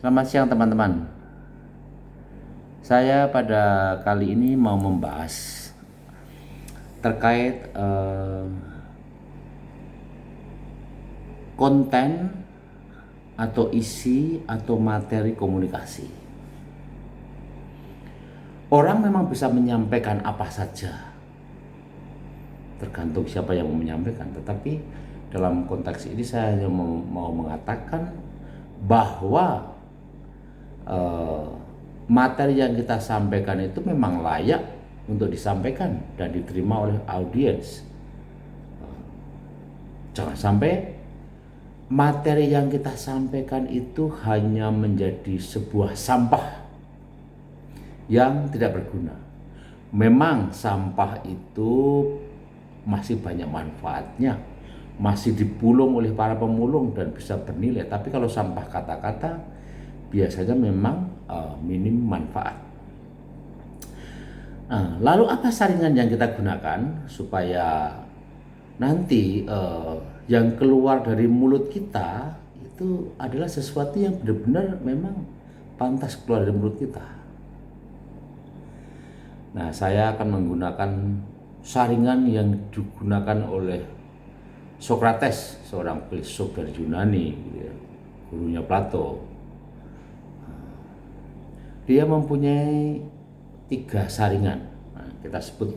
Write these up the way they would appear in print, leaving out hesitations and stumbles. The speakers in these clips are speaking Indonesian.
Selamat siang teman-teman. Saya pada kali ini mau membahas terkait konten atau isi atau materi komunikasi. Orang memang bisa menyampaikan apa saja, tergantung siapa yang mau menyampaikan. Tetapi dalam konteks ini saya hanya mau mengatakan bahwa materi yang kita sampaikan itu memang layak untuk disampaikan dan diterima oleh audiens. Jangan sampai materi yang kita sampaikan itu hanya menjadi sebuah sampah yang tidak berguna. Memang sampah itu masih banyak manfaatnya, masih dipulung oleh para pemulung dan bisa bernilai. Tapi kalau sampah kata-kata biasanya memang minim manfaat. Lalu apa saringan yang kita gunakan supaya nanti yang keluar dari mulut kita itu adalah sesuatu yang benar-benar memang pantas keluar dari mulut kita. Nah, saya akan menggunakan saringan yang digunakan oleh Sokrates, seorang filsuf dari Yunani, gurunya Plato. Dia mempunyai 3 saringan. Nah, kita sebut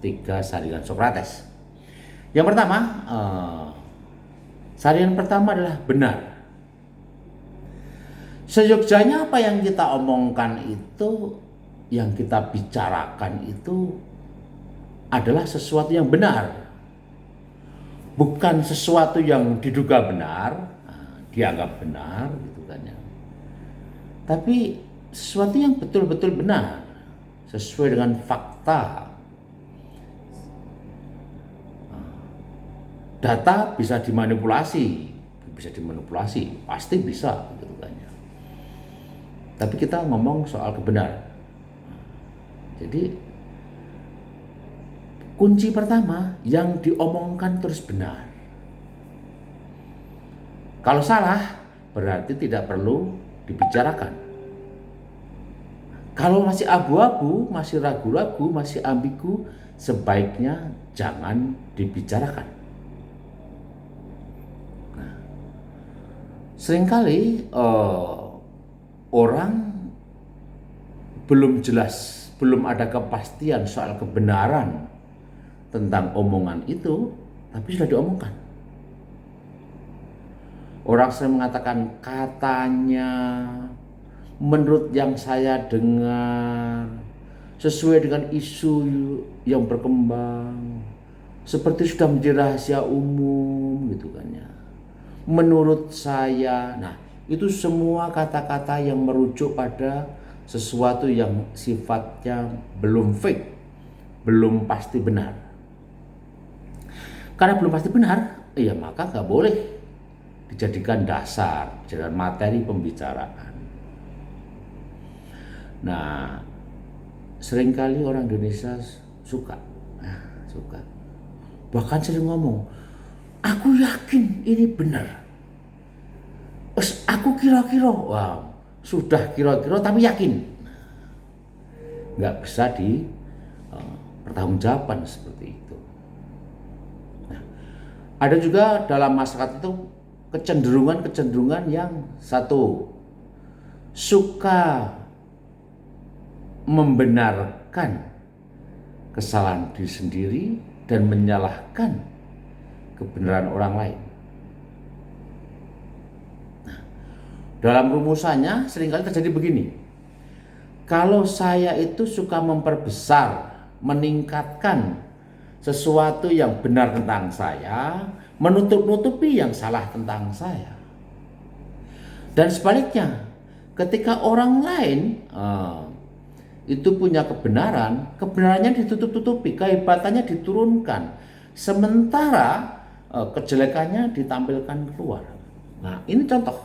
3 saringan Sokrates. Yang pertama, saringan pertama adalah benar. Seyogyanya apa yang kita omongkan itu, yang kita bicarakan itu adalah sesuatu yang benar. Bukan sesuatu yang diduga benar, dianggap benar gitu kan ya. Tapi sesuatu yang betul-betul benar, sesuai dengan fakta. Data bisa dimanipulasi, pasti bisa gitu kan ya. Tapi kita ngomong soal kebenaran. Jadi kunci pertama, yang diomongkan terus benar. Kalau salah, berarti tidak perlu dibicarakan. Kalau masih abu-abu, masih ragu-ragu, masih ambigu, sebaiknya jangan dibicarakan. Nah, seringkali orang belum jelas, belum ada kepastian soal kebenaran tentang omongan itu, tapi sudah diomongkan. Orang sering mengatakan katanya, menurut yang saya dengar, sesuai dengan isu yang berkembang, seperti sudah menjadi rahasia umum gitu kan ya. Menurut saya, nah itu semua kata-kata yang merujuk pada sesuatu yang sifatnya belum fake, belum pasti benar. Karena belum pasti benar, ya maka nggak boleh dijadikan dasar, dijadikan materi pembicaraan. Nah, seringkali orang Indonesia suka. Bahkan sering ngomong, aku yakin ini benar. Aku kira-kira, wow, sudah kira-kira tapi yakin. Nggak bisa pertanggungjawaban seperti itu. Nah, ada juga dalam masyarakat itu kecenderungan yang satu, suka membenarkan kesalahan diri sendiri dan menyalahkan kebenaran orang lain. Nah, dalam rumusannya seringkali terjadi begini. Kalau saya itu suka memperbesar, meningkatkan sesuatu yang benar tentang saya, menutup-nutupi yang salah tentang saya. Dan sebaliknya, ketika orang lain itu punya kebenarannya ditutup-tutupi, kehebatannya diturunkan, sementara kejelekannya ditampilkan keluar. Nah, ini contoh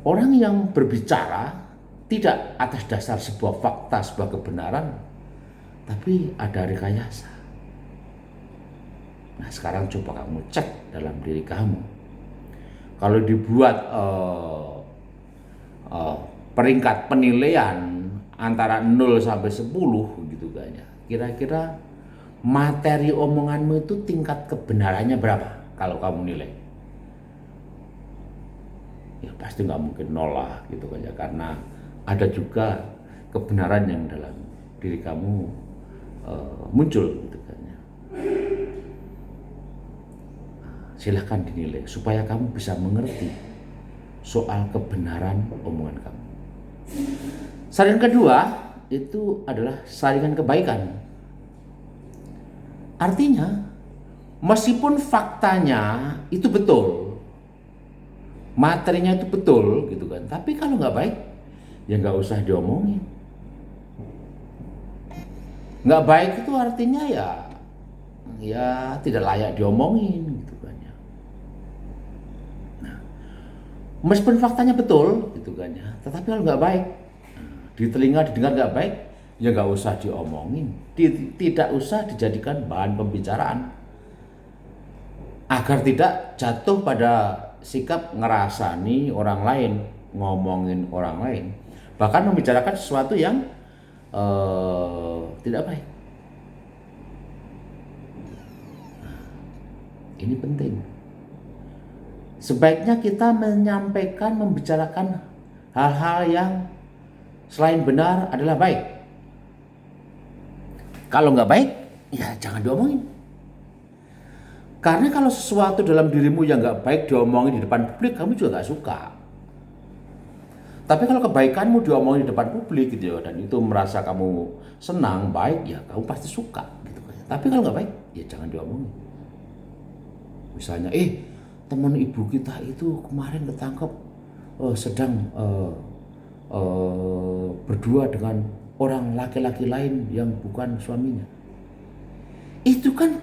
orang yang berbicara tidak atas dasar sebuah fakta, sebuah kebenaran, tapi ada rekayasa. Nah, sekarang coba kamu cek dalam diri kamu. Kalau dibuat uh, peringkat penilaian antara 0 sampai 10 gitu kan ya. Kira-kira materi omonganmu itu tingkat kebenarannya berapa kalau kamu nilai? Ya pasti nggak mungkin 0 lah gitu kan ya, karena ada juga kebenaran yang dalam diri kamu muncul gitu kan ya. Silahkan dinilai supaya kamu bisa mengerti soal kebenaran omongan kamu. Saringan kedua itu adalah saringan kebaikan. Artinya, meskipun faktanya itu betul, materinya itu betul gitu kan, tapi kalau nggak baik, ya nggak usah diomongin. Nggak baik itu artinya ya tidak layak diomongin gitu kan ya. Nah, meskipun faktanya betul gitu kan ya, tetapi kalau nggak baik, di telinga didengar nggak baik, ya nggak usah diomongin, tidak usah dijadikan bahan pembicaraan, agar tidak jatuh pada sikap ngerasani orang lain, ngomongin orang lain, bahkan membicarakan sesuatu yang tidak baik. Ini penting. Sebaiknya kita menyampaikan, membicarakan hal-hal yang selain benar adalah baik. Kalau nggak baik, ya jangan diomongin. Karena kalau sesuatu dalam dirimu yang nggak baik diomongin di depan publik, kamu juga nggak suka. Tapi kalau kebaikanmu diomongin di depan publik gitu ya, dan itu merasa kamu senang, baik, ya kamu pasti suka gitu. Tapi kalau nggak baik, ya jangan diomongin. Misalnya, teman ibu kita itu kemarin ketangkep sedang berdua dengan orang laki-laki lain yang bukan suaminya. Itu kan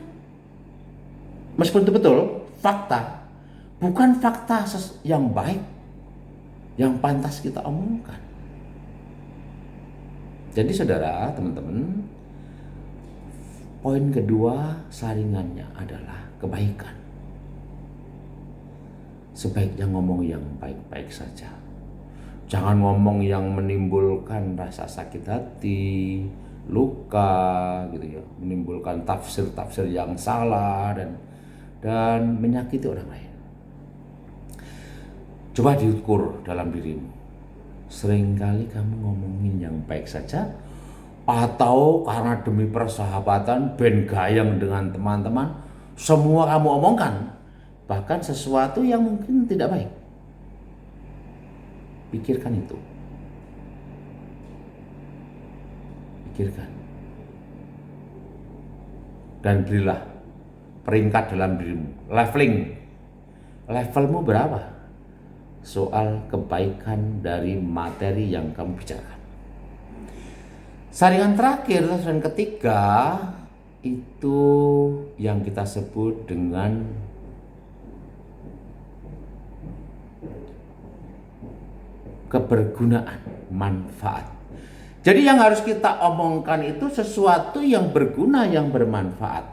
meskipun itu betul, fakta, bukan fakta yang baik, yang pantas kita omongkan. Jadi saudara, teman-teman, poin kedua saringannya adalah kebaikan. Sebaiknya ngomong yang baik-baik saja. Jangan ngomong yang menimbulkan rasa sakit hati, luka gitu ya, menimbulkan tafsir-tafsir yang salah dan menyakiti orang lain. Coba diukur dalam dirimu. Seringkali kamu ngomongin yang baik saja, atau karena demi persahabatan, ben gayeng dengan teman-teman, semua kamu omongkan, bahkan sesuatu yang mungkin tidak baik. Pikirkan itu. Pikirkan. Dan berilah peringkat dalam dirimu. Levelmu berapa soal kebaikan dari materi yang kamu bicarakan. Saringan terakhir, saringan ketiga, itu yang kita sebut dengan kebergunaan, manfaat. Jadi yang harus kita omongkan itu sesuatu yang berguna, yang bermanfaat.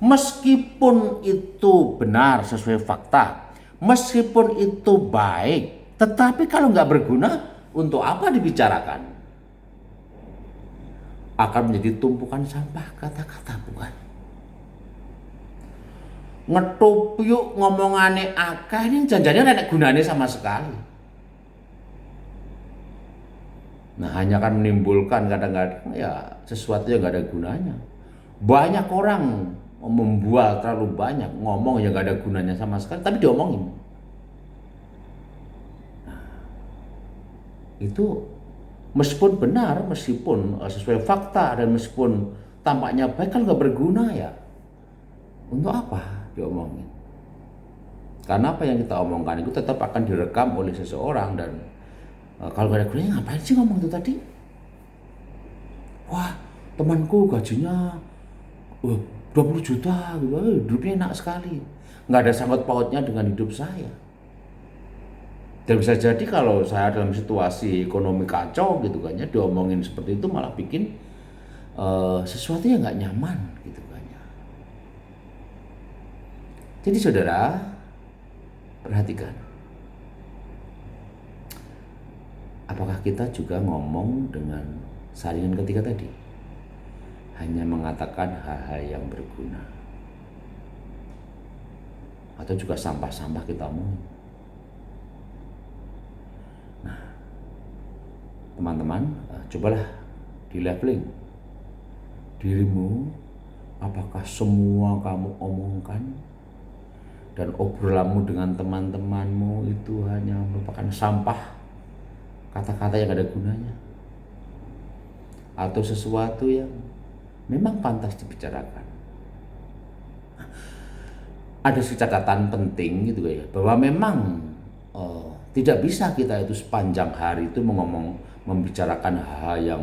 Meskipun itu benar sesuai fakta, meskipun itu baik, tetapi kalau nggak berguna, untuk apa dibicarakan? Akan menjadi tumpukan sampah kata-kata, bukan? Ngetupyuk ngomongane akeh ini janjane ora gunane sama sekali. Nah, hanya akan menimbulkan kadang-kadang ya sesuatu yang gak ada gunanya. Banyak orang membual terlalu banyak, ngomong yang gak ada gunanya sama sekali, tapi diomongin. Nah, itu meskipun benar, meskipun sesuai fakta, dan meskipun tampaknya baik, kalau gak berguna ya untuk apa diomongin? Karena apa yang kita omongkan itu tetap akan direkam oleh seseorang, dan kalau gak ada gunanya, ngapain sih ngomong itu tadi? Wah, temanku gajinya 20 juta gitu, hidupnya enak sekali. Nggak ada sangkut pautnya dengan hidup saya. Dan bisa jadi kalau saya dalam situasi ekonomi kacau gitu kan ya, diomongin seperti itu malah bikin sesuatu yang nggak nyaman gitu kan ya. Jadi saudara, perhatikan. Apakah kita juga ngomong dengan saringan ketiga tadi? Hanya mengatakan hal-hal yang berguna. Atau juga sampah-sampah kita omongin. Nah, teman-teman, cobalah di leveling dirimu. Apakah semua kamu omongkan dan obrolanmu dengan teman-temanmu itu hanya merupakan sampah, kata-kata yang ada gunanya, atau sesuatu yang memang pantas dibicarakan? Ada catatan penting gitu ya, bahwa memang tidak bisa kita itu sepanjang hari itu membicarakan hal yang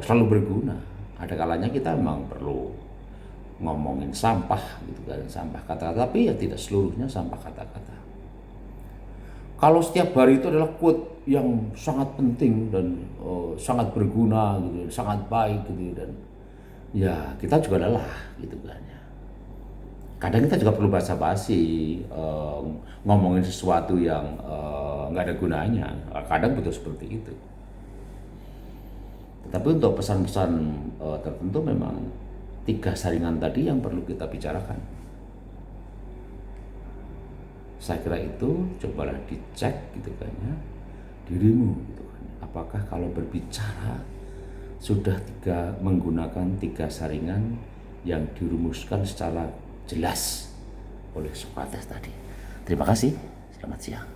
selalu berguna. Ada kalanya kita memang perlu ngomongin sampah gitu kan, sampah kata-kata, tapi ya tidak seluruhnya sampah kata-kata. Kalau setiap hari itu adalah quote yang sangat penting dan sangat berguna gitu, sangat baik gitu, dan ya kita juga lelah gitu kan ya. Kadang kita juga perlu basa-basi ngomongin sesuatu yang nggak ada gunanya. Kadang butuh seperti itu. Tetapi untuk pesan-pesan tertentu memang 3 saringan tadi yang perlu kita bicarakan. Saya kira itu cobalah dicek gitu kan ya, dirimu gitu kan. Apakah kalau berbicara sudah menggunakan 3 saringan yang dirumuskan secara jelas oleh Sokrates tadi. Terima kasih, selamat siang.